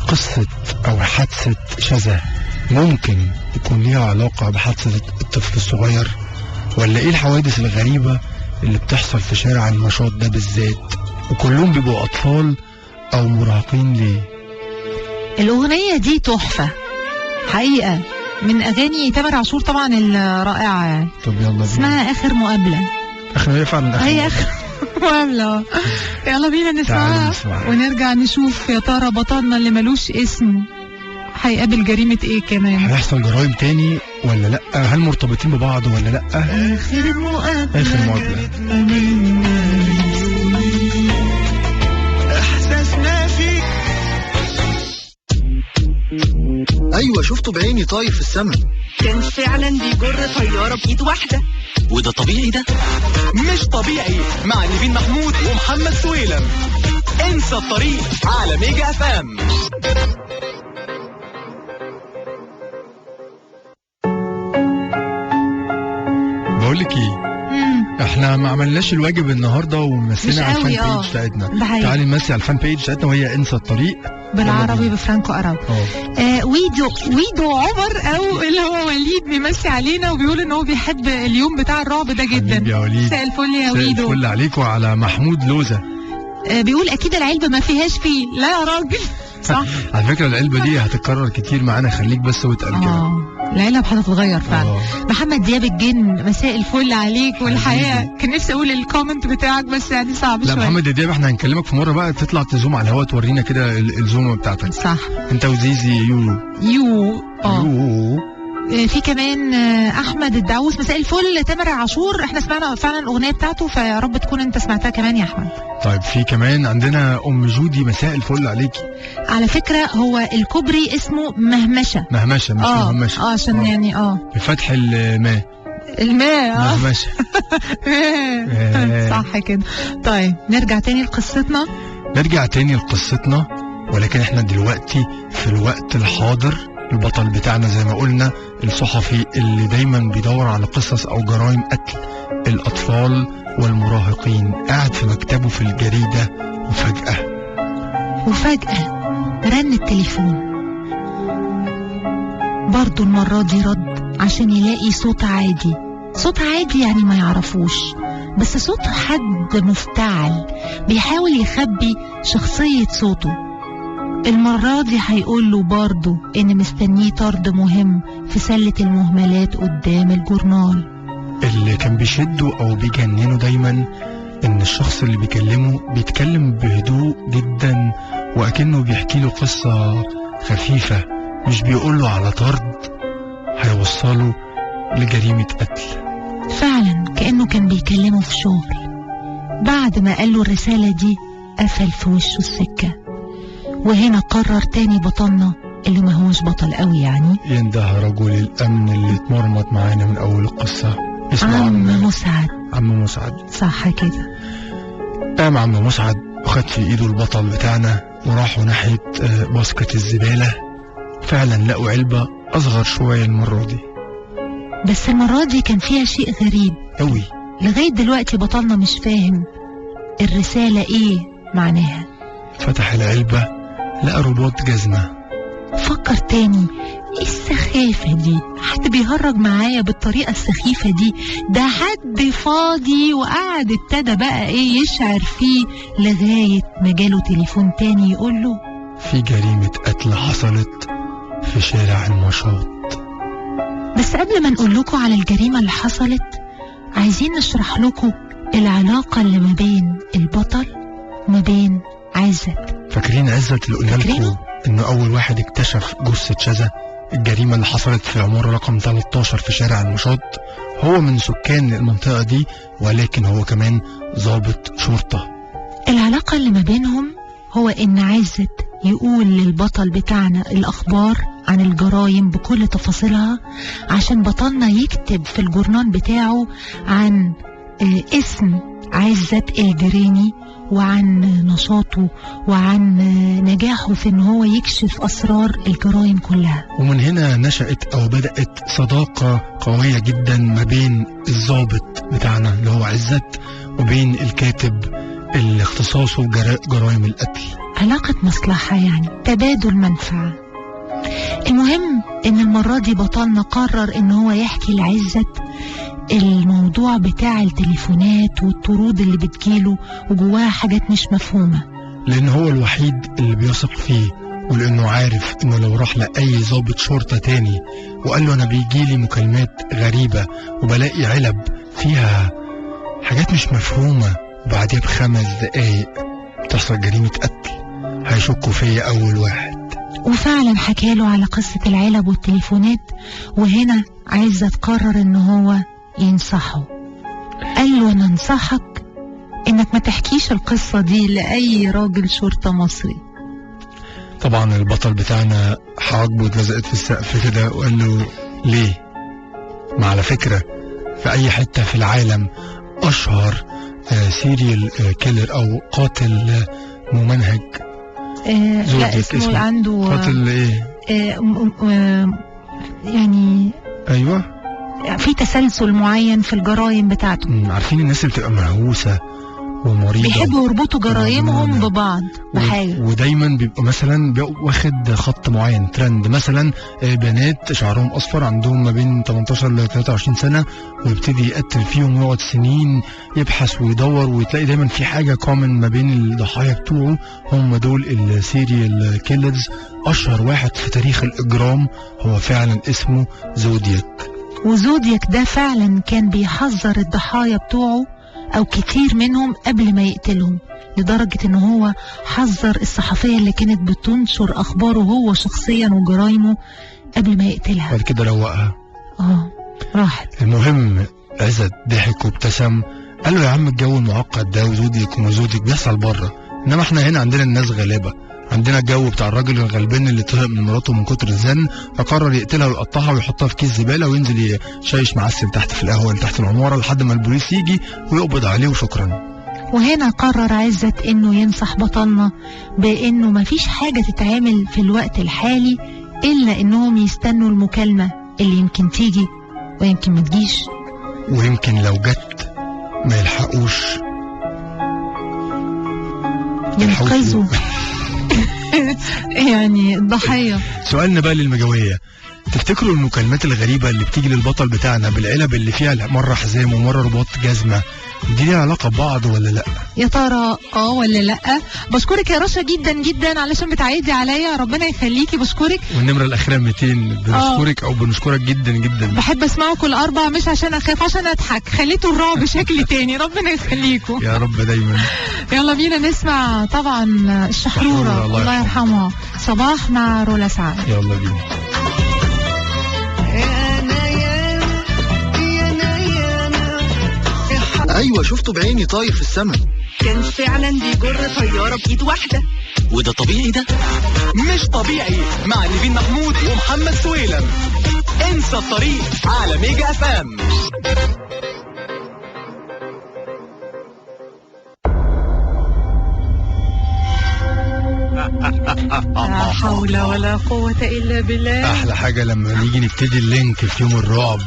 قصة أو حادثة شذا ممكن يكون ليها علاقة بحادثة الطفل الصغير، ولا إيه الحوادث الغريبة اللي بتحصل في شارع النشاط ده بالذات، وكلهم بيبقوا أطفال أو مراهقين ليه؟
الأغنية دي تحفة حقيقة، من أغاني تامر عاشور طبعا الرائعة يعني.
طب يلا بينا.
اسمها آخر مقابلة.
هي فعلا
هي آخر مقابلة. يلا بينا نسمعها ونرجع نشوف يا ترى بطلنا اللي ملوش اسم هيقابل جريمة ايه كمان.
هيحصل جرائم تاني ولا لأ؟ هل مرتبطين ببعض ولا لأ؟
آخر مقابلة.
آخر مقابلة.
احساسنا فيك.
ايوه شفته بعيني طاير في السماء.
كان فعلا بيجر طيارة بإيد واحدة.
وده طبيعي ده؟ مش طبيعي مع نيفين محمود ومحمد سويلم. انسى الطريق على ميجا اف ام.
بقول لك ايه، احنا ما عملناش الواجب النهارده ومثلنا على الفان بيج بتاعتنا. تعالي نمثل على الفان بيج بتاعتنا وهي انسى الطريق
بالعربي بفرانكو أراب. ويدو عمر او اللي هو وليد بيمسي علينا وبيقول ان هو بيحب اليوم بتاع الرعب ده جدا.
يا وليد
مساء الفل يا ويدو.
مساء الفل عليك وعلى محمود لوزة.
بيقول اكيد العلبة ما فيهاش فيه. لا يا راجل صح.
على فكرة العلبة دي هتتكرر كتير معانا، خليك بس واتقل كده.
العلب هتتغير فعلا. محمد دياب الجن مساء الفل عليك. والحقيقة كان نفسي اقول الكومنت بتاعك بس يعني صعب شوية.
لا محمد دياب احنا هنكلمك في مرة بقى تطلع تزوم على الهواء تورينا كده الزومة بتاعتك.
صح.
انت وزيزي يو.
في كمان احمد الدعوس مساء الفل. تامر عاشور احنا سمعنا فعلا الاغنيه بتاعته، فيا رب تكون انت سمعتها كمان يا احمد.
طيب في كمان عندنا ام جودي مساء الفل عليكي.
على فكره هو الكوبري اسمه مهمشه مش مهمشه. عشان يعني
بفتح الماء مهمشه.
صح كده. طيب نرجع تاني لقصتنا
ولكن احنا دلوقتي في الوقت الحاضر. البطل بتاعنا زي ما قلنا الصحفي اللي دايما بيدور على قصص او جرائم قتل الاطفال والمراهقين، قاعد في مكتبه في الجريدة
وفجأة رن التليفون. برضو المرة دي رد عشان يلاقي صوت عادي يعني ما يعرفوش، بس صوت حد مفتعل بيحاول يخبي شخصية صوته. المرة دي هيقول له برضه ان مستنيه طرد مهم في سلة المهملات قدام الجورنال.
اللي كان بيشده او بيجننه دايما ان الشخص اللي بيكلمه بيتكلم بهدوء جدا وأكنه بيحكي له قصة خفيفة، مش بيقول له على طرد هيوصله لجريمة قتل.
فعلا كأنه كان بيكلمه في شغل. بعد ما قال له الرسالة دي قفل في وشه السكة. وهنا قرر تاني بطلنا اللي ما هوش بطل قوي يعني
ينده رجل الأمن اللي اتمرمط معانا من أول القصة. اسمه
عم مسعد. صح كده.
قام عم مسعد وخد في ايده البطل بتاعنا وراحوا ناحية باسكت الزبالة. فعلا لقوا علبة أصغر شوية المرة دي،
بس المرة دي كان فيها شيء غريب
قوي.
لغاية دلوقتي بطلنا مش فاهم الرسالة ايه معناها.
فتح العلبة لقى رباط جزمة
وتفكر تاني، ايه السخافة دي؟ حد بيهرج معايا بالطريقة السخيفة دي؟ ده حد فاضي وقعد ابتدى بقى ايه يشعر فيه، لغاية ما جاله تليفون تاني يقوله
في جريمة قتل حصلت في شارع النشاط.
بس قبل ما نقول لكم على الجريمة اللي حصلت، عايزين نشرح لكم العلاقة اللي ما بين البطل وما بين عزت.
فاكرين عزت اللي قلنا لكم انه اول واحد اكتشف جثة شذا؟ الجريمة اللي حصلت في العمارة رقم 13 في شارع النشاط. هو من سكان المنطقة دي، ولكن هو كمان ضابط شرطة.
العلاقة اللي ما بينهم هو ان عزت يقول للبطل بتاعنا الاخبار عن الجرائم بكل تفاصيلها، عشان بطلنا يكتب في الجورنال بتاعه عن اسم عزت الجريني، وعن نشاطه، وعن نجاحه في ان هو يكشف اسرار الجرائم كلها.
ومن هنا نشأت او بدأت صداقة قوية جدا ما بين الضابط بتاعنا اللي هو عزت وبين الكاتب اللي اختصاصه جرائم القتل.
علاقة مصلحة يعني، تبادل منفعة. المهم ان المرة دي بطلنا قرر ان هو يحكي لعزت الموضوع بتاع التليفونات والطرود اللي بتجيله وجواها حاجات مش مفهومة،
لان هو الوحيد اللي بيثق فيه، ولانه عارف انه لو راح لأي ضابط شرطة تاني وقال له انا بيجيلي مكالمات غريبة وبلاقي علب فيها حاجات مش مفهومة وبعدها ب5 دقايق تحصل جريمة قتل، هيشكوا فيا اول واحد.
وفعلا حكاله على قصة العلب والتليفونات، وهنا عزت قرر ان هو ينصحه. قال له انا انصحك انك ما تحكيش القصة دي لأي راجل شرطة مصري.
طبعا البطل بتاعنا حواجبه اتلزقت في السقف كده وقال له ليه؟ ما على فكرة في اي حتة في العالم اشهر سيريال كيلر او قاتل ممنهج،
لا اسمه عنده
قاتل ايه
يعني
ايوه
في تسلسل معين في الجرائم بتاعته.
عارفين الناس اللي بتبقى مهووسة ومريضة
بيحبوا يربطوا جرايمهم ببعض بحاجة،
ودايما بيبقى مثلا واخد خط معين ترند، مثلا بنات شعرهم اصفر عندهم ما بين 18 ل 23 سنة ويبتدي يقتل فيهم ويقعد سنين يبحث ويدور، وتلاقي دايما في حاجة كومن ما بين الضحايا بتوعه. هم دول السيريال كيلرز. اشهر واحد في تاريخ الاجرام هو فعلا اسمه زودياك.
وزودياك ده فعلا كان بيحذر الضحايا بتوعه او كتير منهم قبل ما يقتلهم، لدرجة ان هو حذر الصحفية اللي كانت بتنشر اخباره هو شخصيا وجرايمه قبل ما يقتلها.
بعد كده روقها
راحت.
المهم عزت ضحك وابتسم، قال له يا عم الجو المعقد ده وزوديك ومزوديك بيحصل بره، انما احنا هنا عندنا الناس غلابة، عندنا الجو بتاع الراجل الغلبان اللي طهق من مراته من كتر الزن فقرر يقتلها ويقطعها ويحطها في كيس زبالة وينزل يشيش معسل تحت في القهوة اللي تحت العمارة لحد ما البوليس يجي ويقبض عليه وشكرا.
وهنا قرر عزت انه ينصح بطلنا بانه مفيش حاجة تتعمل في الوقت الحالي الا انهم يستنوا المكالمة اللي يمكن تيجي ويمكن ما تجيش،
ويمكن لو جت ما يلحقوش
ينقذوا يعني الضحية.
سؤالنا بقى للمجاوية، تفتكروا المكالمات الغريبة اللي بتيجي للبطل بتاعنا بالعلب اللي فيها مرة حزام ومرة رباط جزمة دي ليها علاقة ببعض ولا لا؟
يا ترى ولا لا؟ بشكرك يا رشا جدا جدا علشان بتعيدي عليا، ربنا يخليكي، بشكرك.
والنمرة الأخيرة 200 بنشكرك أو بنشكرك جدا جدا.
بحب أسمعه كل 4 مش عشان أخاف، عشان أضحك، خليته الرعب بشكل تاني، ربنا يخليكم
يا رب دايما.
يلا بينا نسمع طبعا الشحرورة الله يرحمها، صباح مع رولا سعد.
يلا بينا.
ايوه شفته بعيني طاير في السماء،
كان فعلا بيجر طيارة بإيد واحدة.
وده طبيعي ده؟ مش طبيعي مع نيفين محمود ومحمد سويلم. انسى الطريق على ميجا اف ام.
لا حول ولا قوة إلا بالله.
أحلى حاجة لما نيجي نبتدي اللينك في يوم الرعب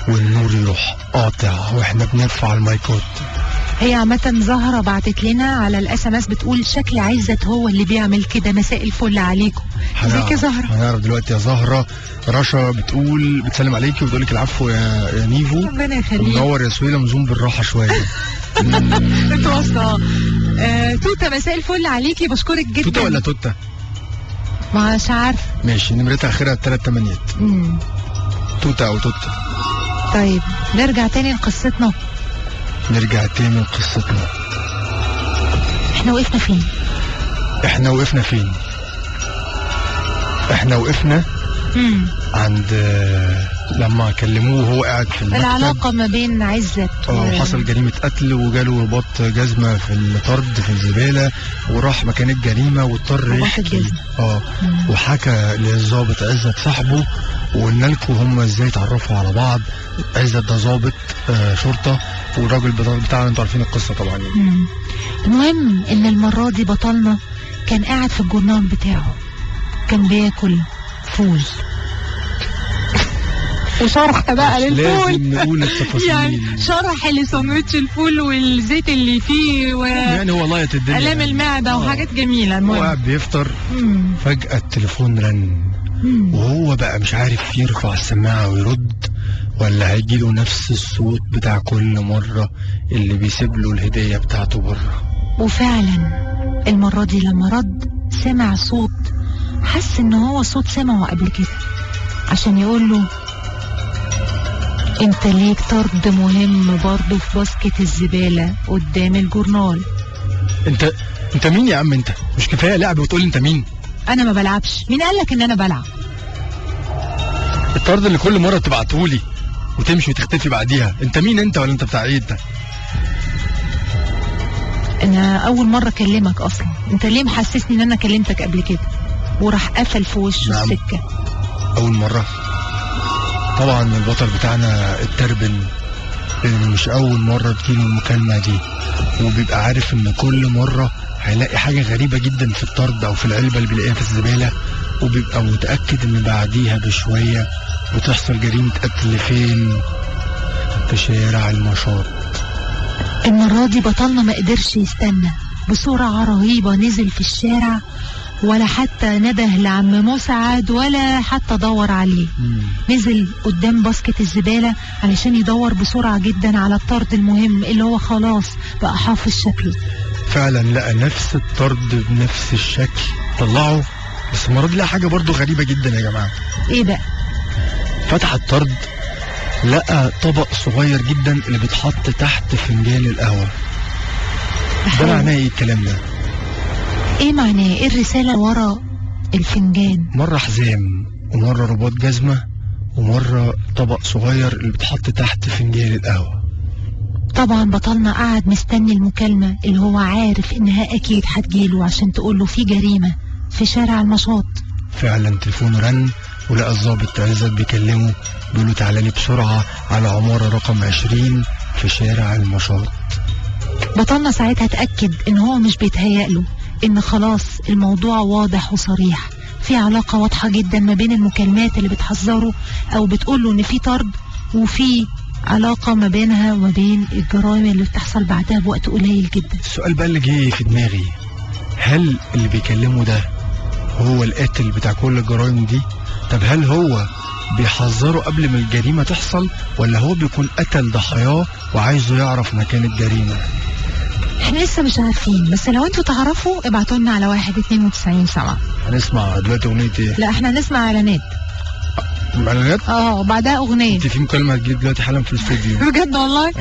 والنور يروح قاطع واحنا بنرفع المايكات.
هي عامة زهرة بعتت لنا على الاس ام اس بتقول شكل عزت هو اللي بيعمل كده. مساء الفل عليكم. ازيك يا زهرة؟
هنعرف دلوقتي يا زهرة. رشا بتسلم عليكي وبتقول لك العفو يا نيفو.
ربنا يخليك.
منور يا سويلة، مزوم بالراحة شوية.
انت واصلة. توتة مساء الفل عليكي، بشكرك جدا.
توتة ولا توتة؟
مش عارف.
ماشي، نمرتها اخرها 3 8. توتة او توتة.
طيب نرجع تاني لقصتنا. احنا وقفنا فين؟ احنا وقفنا عند لما كلموه وهو قاعد في المكتب. العلاقة ما بين عزت
وحصل جريمة قتل وجاله رباط جزمة في الطرد في الزبالة، وراح مكان الجريمة واضطر يحكي. وحكى للضابط عزت صاحبه، وقلنا لكم هم ازاي اتعرفوا على بعض. عزت ده ضابط شرطة، والراجل بتاعنا انتوا عارفين القصة طبعا يعني.
المهم ان المرة دي بطلنا كان قاعد في الجورنال بتاعه، كان بياكل فول وشرح بقى للفول.
لازم نقول التفاصيل
يعني شرح لساندوتش الفول والزيت اللي فيه
يعني هو لايت الدنيا،
آلام المعدة وحاجات جميلة. المهم
هو قاعد بيفطر، فجأة التليفون رن، وهو بقى مش عارف يرفع السماعة ويرد ولا هيجيله نفس الصوت بتاع كل مرة اللي بيسيب له الهدية بتاعته بره.
وفعلا المرة دي لما رد سمع صوت، حس ان هو صوت سمعه قبل كده، عشان يقول له انت ليك طرد مهم برضه في باسكت الزبالة قدام الجورنال.
انت مين يا عم؟ انت مش كفاية لعب وتقول انت مين؟
انا ما بلعبش. مين قالك ان انا بلعب؟
الطرد اللي كل مرة تبعتهولي وتمشي وتختفي بعديها، انت مين انت؟ ولا انت بتاع ايه انت؟
انا اول مرة اكلمك اصلا. انت ليه محسسني ان انا كلمتك قبل كده؟ وراح قفل في وشه. نعم. السكة
اول مرة طبعا. البطل بتاعنا التربن، لان مش اول مرة تجيله المكالمة دي، وبيبقى عارف ان كل مرة هيلاقي حاجة غريبة جدا في الطرد او في العلبة اللي بيلاقيها في الزبالة، وبيبقى متأكد ان بعديها بشوية بتحصل جريمة قتل. فين؟ في شارع المشاط.
المرة دي بطلنا ما قدرش يستنى، بسرعة رهيبة نزل في الشارع، ولا حتى نده لعم مسعد ولا حتى دور عليه. نزل قدام باسكت الزبالة علشان يدور بسرعة جدا على الطرد المهم اللي هو خلاص بقى حافظ شكله.
فعلا لقى نفس الطرد بنفس الشكل، طلعه. بس المرة دي لقى حاجة برضو غريبة جدا يا جماعة.
ايه بقى؟
فتح الطرد لقى طبق صغير جدا اللي بيتحط تحت فنجان القهوة. ده معناه ايه الكلام ده؟
ايه معناه؟ ايه الرسالة ورا الفنجان؟
مرة حزام، ومرة رباط جزمة، ومرة طبق صغير اللي بيتحط تحت فنجان القهوة.
طبعا بطلنا قاعد مستني المكالمة اللي هو عارف انها اكيد هتجيله عشان تقوله في جريمة في شارع المشاط.
فعلا تليفونه رن، ولقى الضابط عزت بيكلمه، بيقوله تعالى لي بسرعة على عمارة رقم 20 في شارع المشاط.
بطلنا ساعتها اتأكد ان هو مش بيتهيأله، ان خلاص الموضوع واضح وصريح، في علاقة واضحة جدا ما بين المكالمات اللي بتحذره او بتقوله ان في طرد، وفي علاقة ما بينها وما بين الجرائم اللي بتحصل بعدها بوقت قليل جدا.
السؤال بقى اللي جه في دماغي، هل اللي بيكلمه ده هو القاتل بتاع كل الجرائم دي؟ طب هل هو بيحذره قبل ما الجريمة تحصل، ولا هو بيكون قتل ضحاياه وعايزه يعرف مكان الجريمة؟
احنا لسه مش عارفين، بس لو انتوا تعرفوا ابعتوا لنا على 192 7.
هنسمع دلوقتي اغنية ايه؟
لا احنا هنسمع اعلانات.
اعلانات؟
وبعدها اغنية.
انت في مكالمة هتجيب دلوقتي حالا في الاستوديو.
بجد والله؟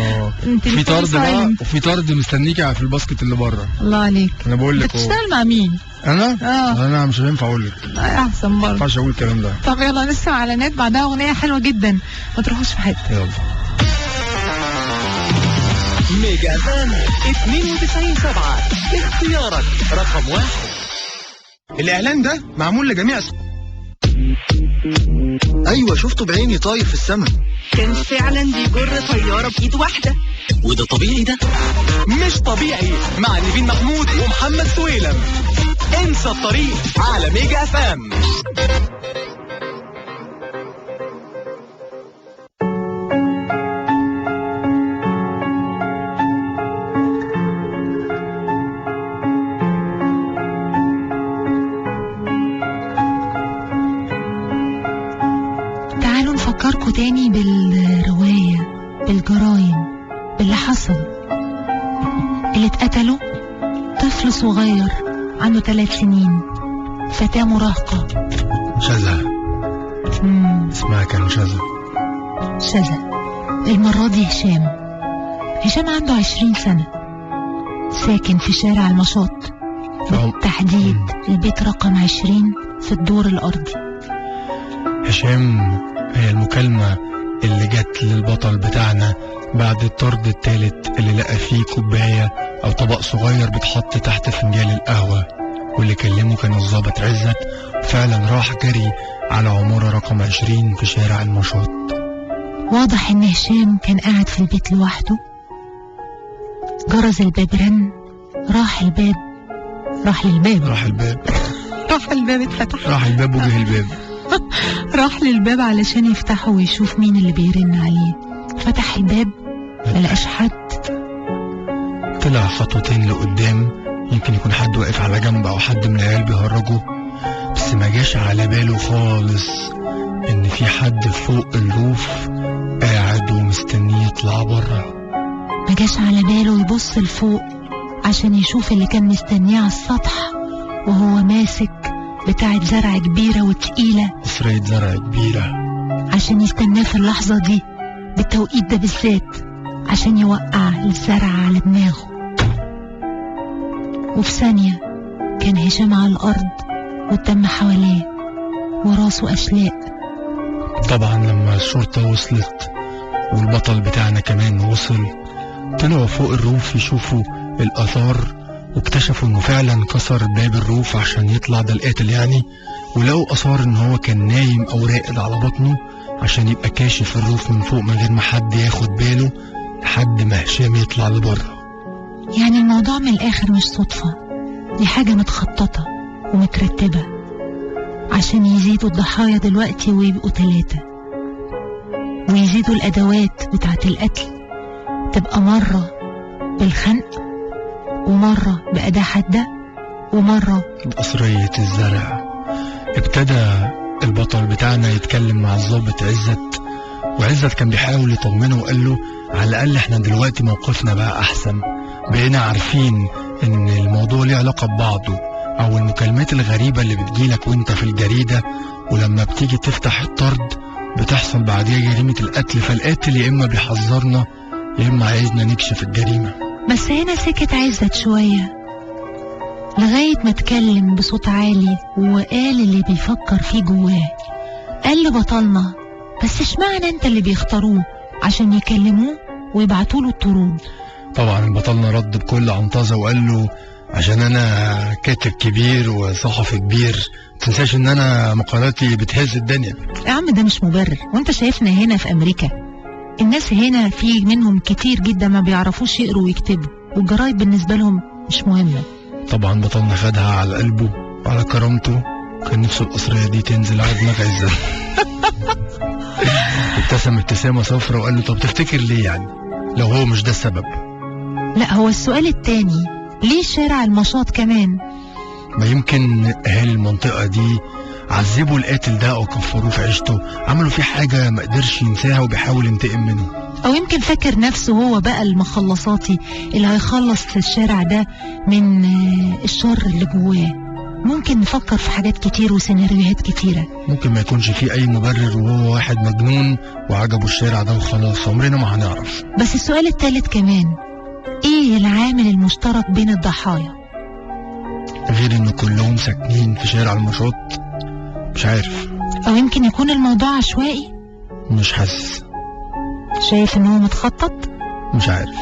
في طرد بقى، وفي طرد مستنيكي في الباسكت اللي بره.
الله عليك.
انا بقول لك
بتشتغل مع مين؟
انا؟ انا مش هينفع اقول لك.
احسن برضه. ما
ينفعش اقول الكلام ده.
طب يلا نسمع اعلانات، بعدها اغنية حلوة جدا، ما تروحوش في حتة.
يلا.
ميجا فان 92.7 اختيارك رقم 1.
الاعلان ده معمول لجميع ايوه شفته بعيني طاير في السماء.
كان فعلا بيجر طيارة بإيد واحدة.
وده طبيعي؟ ده مش طبيعي مع نيفين محمود ومحمد سويلم. انسى الطريق على ميجا فان.
تاني بالرواية، بالجرايم، باللي حصل. اللي اتقتلوا طفل صغير عنده 3 سنين، فتاة مراهقة.
شذا. اسمها كان شذا. المرة دي هشام عنده 20 سنة، ساكن في شارع المشاط، بالتحديد البيت رقم 20 في الدور الأرضي. هشام هي المكالمة اللي جت للبطل بتاعنا بعد الطرد الثالث، اللي لقى فيه كوباية أو طبق صغير بيتحط تحت فنجان القهوة، واللي كلمه كان الضابط عزت، وفعلا راح جري على عمارة رقم 20 في شارع المشاط.
واضح ان هشام كان قاعد في البيت لوحده، جرس الباب رن، راح للباب اتفتح،
راح الباب وجه الباب
راح للباب علشان يفتحه ويشوف مين اللي بيرن عليه. فتح الباب ملقاش حد،
طلع خطوتين لقدام، يمكن يكون حد واقف على جنب او حد من العيال بيهرجوا، بس ما جاش على باله خالص ان في حد فوق الروف قاعد ومستنيه يطلع بره.
ما جاش على باله يبص لفوق عشان يشوف اللي كان مستنيه على السطح، وهو ماسك بتاعة زرع كبيرة وتقيلة،
قصرية زرع كبيرة،
عشان يستناه في اللحظة دي بالتوقيت ده بالذات، عشان يوقع الزرع على دماغه. وفي ثانية كان هشام على الأرض والدم حواليه وراسه أشلاء.
طبعا لما الشرطة وصلت والبطل بتاعنا كمان وصل، طلعوا فوق الروف يشوفوا الآثار، واكتشفوا انه فعلا كسر باب الروف عشان يطلع، ده القاتل يعني، ولقوا آثار ان هو كان نايم او راقد على بطنه عشان يبقى كاشف الروف من فوق من غير ما حد ياخد باله لحد ما هشام يطلع لبره.
يعني الموضوع من الآخر مش صدفة، دي حاجة متخططة ومترتبة عشان يزيدوا الضحايا دلوقتي ويبقوا 3، ويزيدوا الأدوات بتاعت القتل، تبقى مرة بالخنق، ومرة بأداة حادة، ومرة
بقصرية الزرع. ابتدى البطل بتاعنا يتكلم مع الضابط عزت، وعزت كان بيحاول يطمنه وقال له على الأقل احنا دلوقتي موقفنا بقى أحسن، بقينا عارفين ان الموضوع ليه علاقة ببعضه، او المكالمات الغريبة اللي بتجيلك وانت في الجريدة ولما بتيجي تفتح الطرد بتحصل بعديها جريمة القتل، فالقاتل يا اما بيحذرنا يا اما عايزنا نكشف الجريمة.
بس هنا سكت عزت شوية لغاية ما اتكلم بصوت عالي وقال اللي بيفكر فيه جواه. قال لبطلنا بس اشمعنى انت اللي بيختاروه عشان يكلموه ويبعتوله الطرود؟
طبعا بطلنا رد بكل عنطزة وقال له عشان انا كاتب كبير وصحفي كبير، متنساش ان انا مقالاتي بتهز الدنيا.
يا عم ده مش مبرر، وانت شايفنا هنا في امريكا الناس هنا في منهم كتير جدا ما بيعرفوش يقروا ويكتبوا، والجرايد بالنسبة لهم مش مهمة.
طبعا بطلنا خدها على قلبه وعلى كرامته، كان نفسه القصرية دي تنزل على دماغ عزت. ابتسم ابتسامة صفرة وقال له طب تفتكر ليه يعني لو هو مش ده السبب؟
لا، هو السؤال التاني ليه شارع المشاط كمان؟
ما يمكن اهالي المنطقة دي عذبوا القاتل ده او كفروه في عيشته، عملوا فيه حاجة ما قدرش ينساها وبيحاول ينتقم منه،
او يمكن فاكر نفسه هو بقى المخلصاتي اللي هيخلص في الشارع ده من الشر اللي جواه. ممكن نفكر في حاجات كتير وسيناريوهات كتيرة،
ممكن ما يكونش فيه اي مبرر وهو واحد مجنون وعجبه الشارع ده وخلاص، عمرنا ما هنعرف.
بس السؤال الثالث كمان، ايه العامل المشترك بين الضحايا
غير ان كلهم ساكنين في شارع المشاط؟ مش عارف،
او يمكن يكون الموضوع عشوائي.
مش حاسس.
شايف ان هو متخطط؟
مش عارف.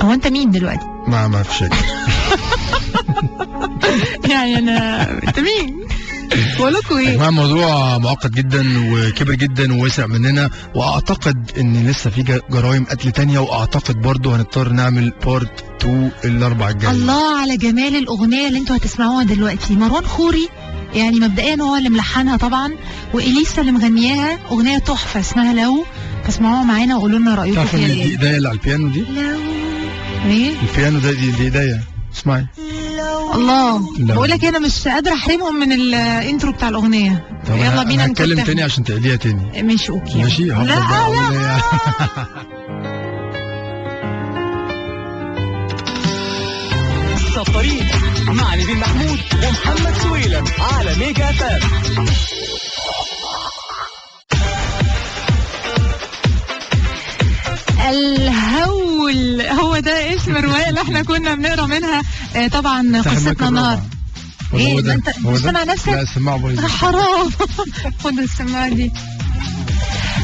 هو انت مين دلوقتي؟
ما في شيء.
يعني انت مين؟ بقولكوا ايه؟
يا الموضوع معقد جدا وكبر جدا ووسع مننا، واعتقد ان لسه في جرائم قتل تانية، واعتقد برضو هنضطر نعمل بارت 2 الاربع الجاي.
الله على جمال الاغنية اللي انتوا هتسمعوها دلوقتي. مروان خوري يعني مبدئيا هو اللي ملحنها طبعا، واليسا اللي مغنياها، اغنية تحفة اسمها لو، فاسمعوها معانا وقولوا لنا رايكم فيها ايه.
دي ايديا اللي على البيانو دي؟
لو ايه؟
البيانو ده دي ايديا، اسمعي.
لو الله.
لا.
بقول لك انا مش قادره احرمهم من الانترو بتاع الاغنيه.
طب
يلا بينا
هنتكلم
نكتب.
تاني عشان تعيديها تاني.
ماشي اوكي.
ماشي هفضل
لا
بقى أقول
لا
إيه.
انسى الطريق مع نيفين محمود ومحمد سويلم على ميجا اف ام.
الهول هو ده اسم الروايه اللي احنا كنا بنقرا منها. طبعا قصتنا النهارده. ايه ده انت مش سامع نفسك؟
لا السماعه بايظه.
حرام. خد السماعه دي.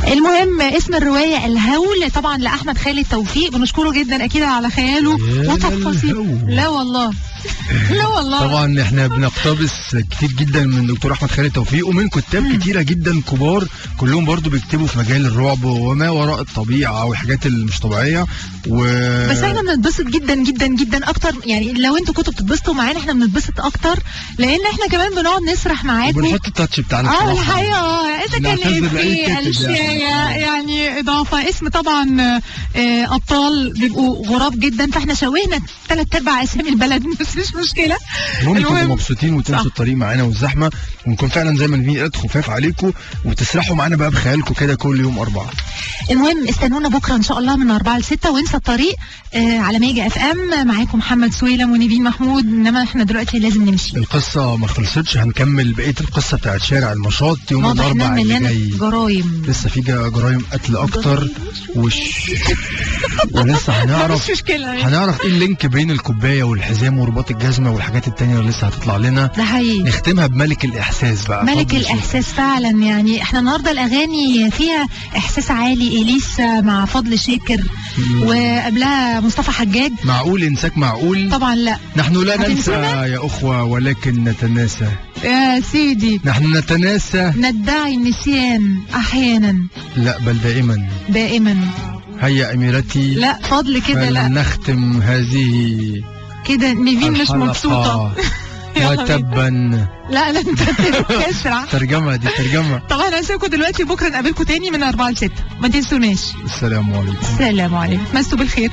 المهم اسم الرواية الهول طبعا لأحمد خالد توفيق، بنشكره جدا أكيد على خياله وتفاصيل. لا والله لا والله.
طبعا احنا بنقتبس كتير جدا من دكتور احمد خالد توفيق ومن كتاب كتيره جدا كبار كلهم برضو بيكتبوا في مجال الرعب وما وراء الطبيعه والحاجات اللي مش طبيعيه
بس احنا بنتبسط جدا جدا جدا اكتر، يعني لو انتوا كنتوا بتتبسطوا معانا احنا بنتبسط اكتر لان احنا كمان بنقعد نسرح معاكم
وبنحط التاتش بتاعنا.
الحقيقه اذا كان في الشايه يعني اضافه اسم طبعا ابطال بيبقوا غراب جدا، فاحنا شوهنا 3/4 اسامي البلد بس مش مشكله.
المهم تبقوا مبسوطين وتنسوا الطريق معانا والزحمه ونكون فعلا زي ما نبين قد خفاف عليكم وتسرحوا معانا بقى بخيالكم كده كل يوم 4.
المهم استنونا بكره ان شاء الله من 4 ل 6 وانسى الطريق على ميجا اف ام. معاكم محمد سويلم ونيفين محمود، انما احنا دلوقتي لازم نمشي.
القصه ما خلصتش، هنكمل بقيه القصه بتاعت شارع النشاط يوم الاربعاء اللي جاي.
جرايم
لسه في جرايم قتل اكتر ولسه هنعرف هنعرف ايه اللينك بين الكوبايه والحزام ورباط الجزمه والحاجات التانية اللي لسه هتطلع لنا.
ده حقيقي.
نختمها بملك الاحساس بقى.
ملك الاحساس فعلا، يعني احنا النهارده الاغاني فيها احساس عالي. اليسا مع فضل شاكر وقبلها مصطفى حجاج.
معقول انساك معقول؟
طبعا لا.
نحن لا ننسى يا اخوه ولكن نتناسى
يا سيدي.
نحن نتناسى
ندعي النسيان احيانا
لا بل دائما
دائما.
هيا اميرتي.
لا فضل كده لا.
نختم هذه
كده نيفين مش مبسوطه.
وتبا.
لا انت بتسرع.
ترجمه دي ترجمه.
طبعا انا هسيبكم دلوقتي، بكره نقابلكم تاني من 4 ل 6 ما تنسوناش.
السلام عليكم.
السلام عليكم، مسوا بالخير.